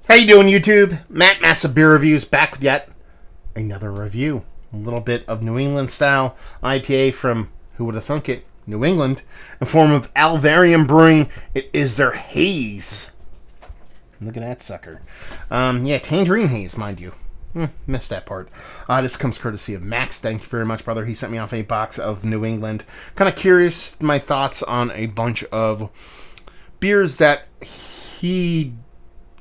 How you doing, YouTube? Matt Massive Beer Reviews back with yet another review. A little bit of New England style IPA from, who would have thunk it, New England, in form of Alvarium Brewing. It is their Haze. Look at that sucker. Tangerine Haze, mind you. Missed that part. This comes courtesy of Max. Thank you very much, brother. He sent me off a box of New England. Kind of curious, my thoughts on a bunch of beers that he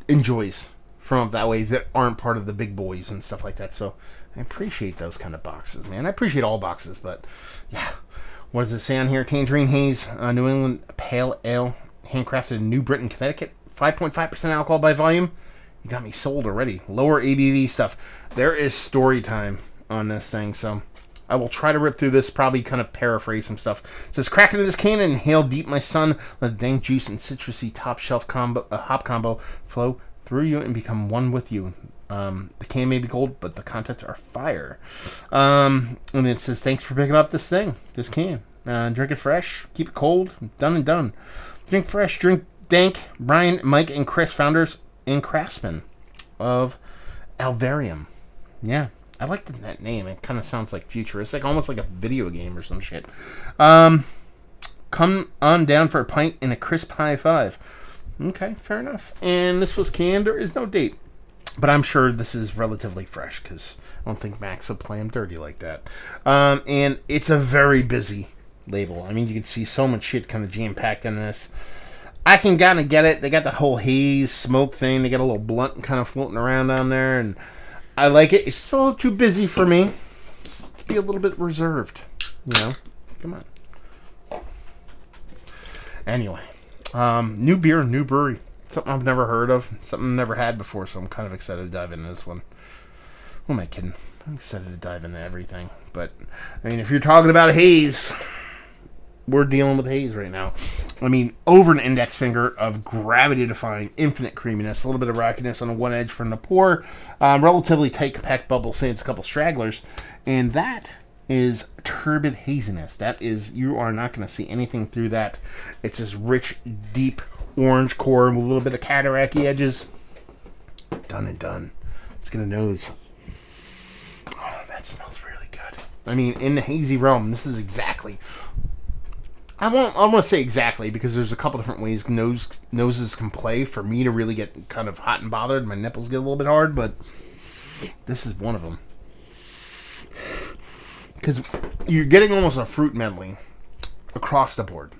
enjoys from that way that aren't part of the big boys and stuff like that. So I appreciate those kind of boxes, man. I appreciate all boxes, but yeah. What does it say on here? Tangerine Haze, New England Pale Ale, handcrafted in New Britain, Connecticut. 5.5% alcohol by volume. You got me sold already. Lower ABV stuff. There is story time on this thing, so I will try to rip through this, probably kind of paraphrase some stuff. It says, crack into this can and inhale deep, my son. Let the dank juice and citrusy top shelf hop combo flow through you and become one with you. The can may be cold, but the contents are fire. And it says, thanks for picking up this can. Drink it fresh, keep it cold, done and done. Drink fresh, drink dank. Brian, Mike, and Chris, founders and craftsmen of Alvarium. Yeah. I like that name. It kind of sounds like futuristic, almost like a video game or some shit. Come on down for a pint and a crisp high five. Okay, fair enough. And this was canned. There is no date. But I'm sure this is relatively fresh because I don't think Max would play him dirty like that. And it's a very busy label. I mean, you can see so much shit kind of jam-packed in this. I can kind of get it. They got the whole haze smoke thing. They got a little blunt kind of floating around down there, and I like it. It's still too busy for me. It's to be a little bit reserved, you know. Come on. Anyway, new beer, new brewery. Something I've never heard of. Something I've never had before, so I'm kind of excited to dive into this one. Who am I kidding? I'm excited to dive into everything. But, I mean, if you're talking about haze, we're dealing with haze right now. I mean, over an index finger of gravity-defying, infinite creaminess, a little bit of rockiness on the one edge from the pour, relatively tight, compact bubble, say it's a couple stragglers, and that is turbid haziness. That is, you are not going to see anything through that. It's this rich, deep orange core with a little bit of cataract-y edges. Done and done. Let's get a nose. Oh, that smells really good. I mean, in the hazy realm, this is exactly... I want to say exactly because there's a couple different ways noses can play for me to really get kind of hot and bothered. My nipples get a little bit hard, but this is one of them. Because you're getting almost a fruit medley across the board.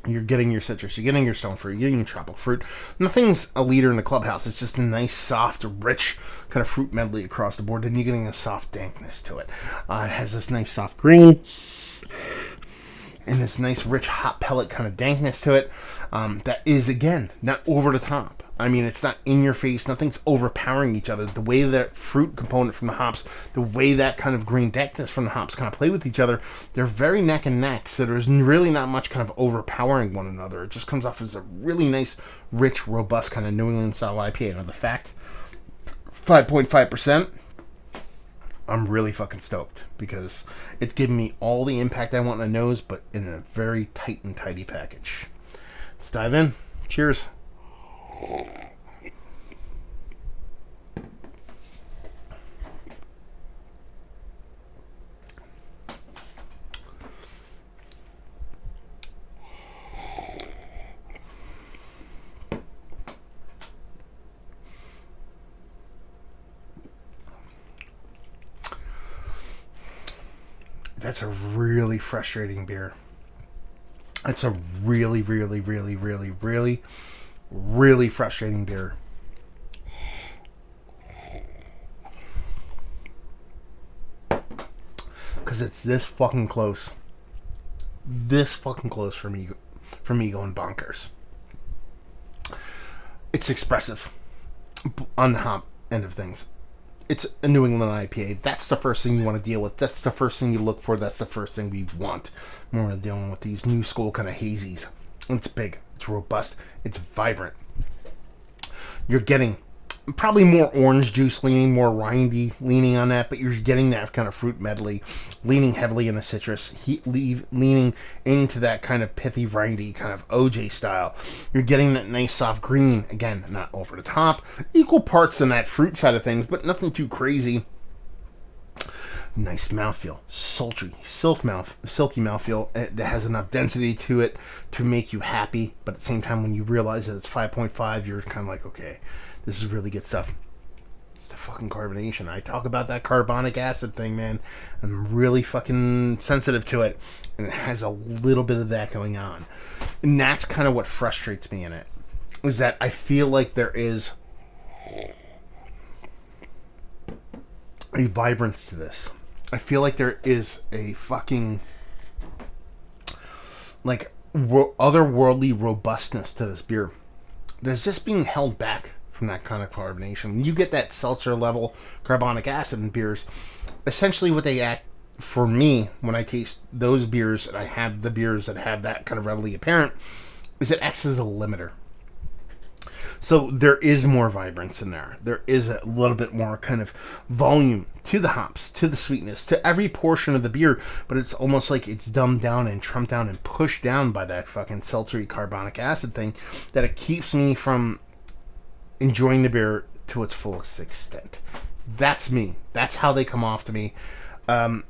You're getting your citrus, you're getting your stone fruit, you're getting your tropical fruit. Nothing's a leader in the clubhouse. It's just a nice, soft, rich kind of fruit medley across the board. And you're getting a soft dankness to it. It has this nice soft green and this nice rich hot pellet kind of dankness to it that is, again, not over the top. I mean, it's not in your face. Nothing's overpowering each other. The way that fruit component from the hops, the way that kind of green dankness from the hops kind of play with each other, they're very neck and neck. So there's really not much kind of overpowering one another. It just comes off as a really nice, rich, robust kind of New England style IPA. Now, the fact, 5.5%. I'm really fucking stoked because it's giving me all the impact I want in the nose, but in a very tight and tidy package. Let's dive in. Cheers. That's a really frustrating beer. That's a really, really, really, really, really, really frustrating beer. Because it's this fucking close. This fucking close for me going bonkers. It's expressive on the hop end of things. It's a New England IPA. That's the first thing you want to deal with. That's the first thing you look for. That's the first thing we want when we're dealing with these new school kind of hazies. It's big. It's robust. It's vibrant. You're getting Probably more orange juice leaning, more rindy leaning on that, but you're getting that kind of fruit medley, leaning heavily in the citrus, leaning into that kind of pithy, rindy kind of OJ style. You're getting that nice soft green, again, not over the top, equal parts in that fruit side of things, but nothing too crazy. Nice mouthfeel, sultry, silky mouthfeel. It has enough density to it to make you happy, but at the same time, when you realize that it's 5.5, you're kind of like, okay, this is really good stuff. It's the fucking carbonation. I talk about that carbonic acid thing, man. I'm really fucking sensitive to it, and it has a little bit of that going on. And that's kind of what frustrates me in it, is that I feel like there is a vibrance to this. I feel like there is a fucking, like, otherworldly robustness to this beer. There's just being held back from that kind of carbonation. When you get that seltzer level carbonic acid in beers, essentially what they act for me when I taste those beers and I have the beers that have that kind of readily apparent, is it acts as a limiter. So there is more vibrance in there. There is a little bit more kind of volume to the hops, to the sweetness, to every portion of the beer, but it's almost like it's dumbed down and trumped down and pushed down by that fucking seltzery carbonic acid thing, that it keeps me from enjoying the beer to its fullest extent. That's me. That's how they come off to me.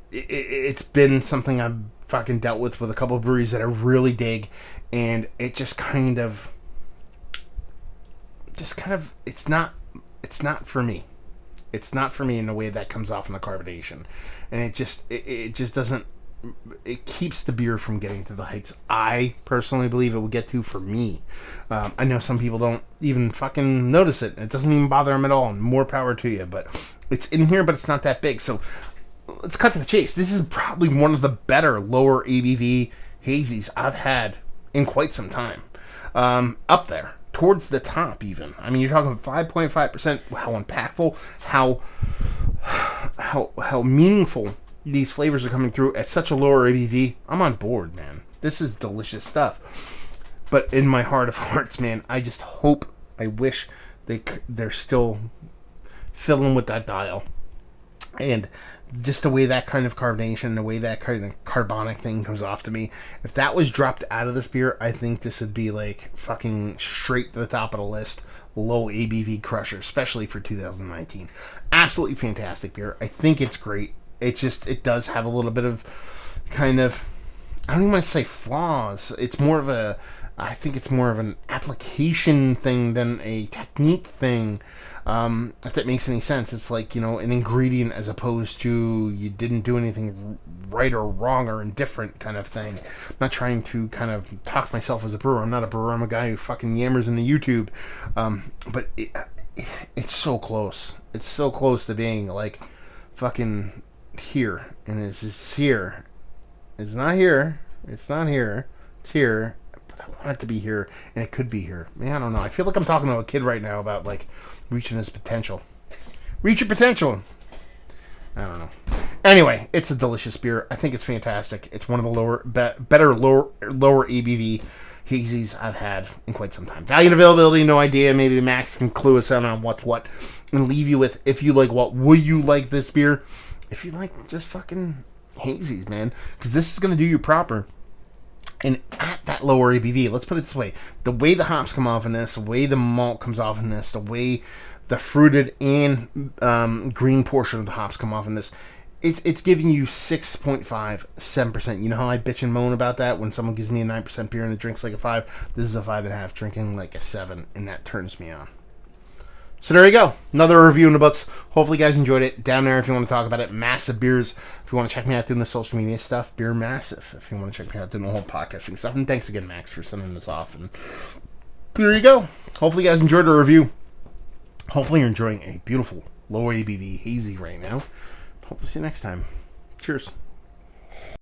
It's been something I've fucking dealt with a couple of breweries that I really dig, and it just kind of, it's not for me. It's not for me in the way that comes off in the carbonation, and it just doesn't. It keeps the beer from getting to the heights I personally believe it would get to for me. I know some people don't even fucking notice it. It doesn't even bother them at all. And more power to you, but it's in here, but it's not that big. So let's cut to the chase. This is probably one of the better lower ABV hazies I've had in quite some time. Up there. Towards the top, even. I mean, you're talking 5.5%. How impactful, how meaningful these flavors are coming through at such a lower ABV. I'm on board, man. This is delicious stuff. But in my heart of hearts, man, I just hope, I wish they're still filling with that dial. And just the way that kind of carbonation, the way that kind of carbonic thing comes off to me, if that was dropped out of this beer, I think this would be like fucking straight to the top of the list, low ABV crusher, especially for 2019. Absolutely fantastic beer. I think it's great. It does have a little bit of kind of, I don't even want to say flaws. It's more of a, I think it's more of an application thing than a technique thing. If that makes any sense. It's like, an ingredient as opposed to you didn't do anything right or wrong or indifferent kind of thing. I'm not trying to kind of talk myself as a brewer. I'm not a brewer. I'm a guy who fucking yammers in the YouTube. But it's so close. It's so close to being like fucking here. And it's just here. It's not here. It's not here. It's here. But I want it to be here. And it could be here. Man, I don't know. I feel like I'm talking to a kid right now about like reaching his potential. Reach your potential. I don't know. Anyway, it's a delicious beer. I think it's fantastic. It's one of the better lower ABV hazies I've had in quite some time. Value and availability, no idea. Maybe Max can clue us in on what's what and leave you with, if you like what, will you like this beer? If you like just fucking hazies, man. Because this is going to do you proper. And at that lower ABV, let's put it this way, the way the hops come off in this, the way the malt comes off in this, the way the fruited and green portion of the hops come off in this, it's giving you 6.5, 7%. You know how I bitch and moan about that when someone gives me a 9% beer and it drinks like a 5? This is a 5.5 drinking like a 7, and that turns me on. So there you go. Another review in the books. Hopefully you guys enjoyed it. Down there if you want to talk about it. Massive Beers. If you want to check me out doing the social media stuff, Beer Massive. If you want to check me out doing the whole podcasting stuff. And thanks again, Max, for sending this off. And there you go. Hopefully you guys enjoyed the review. Hopefully you're enjoying a beautiful low ABV hazy right now. Hope to see you next time. Cheers.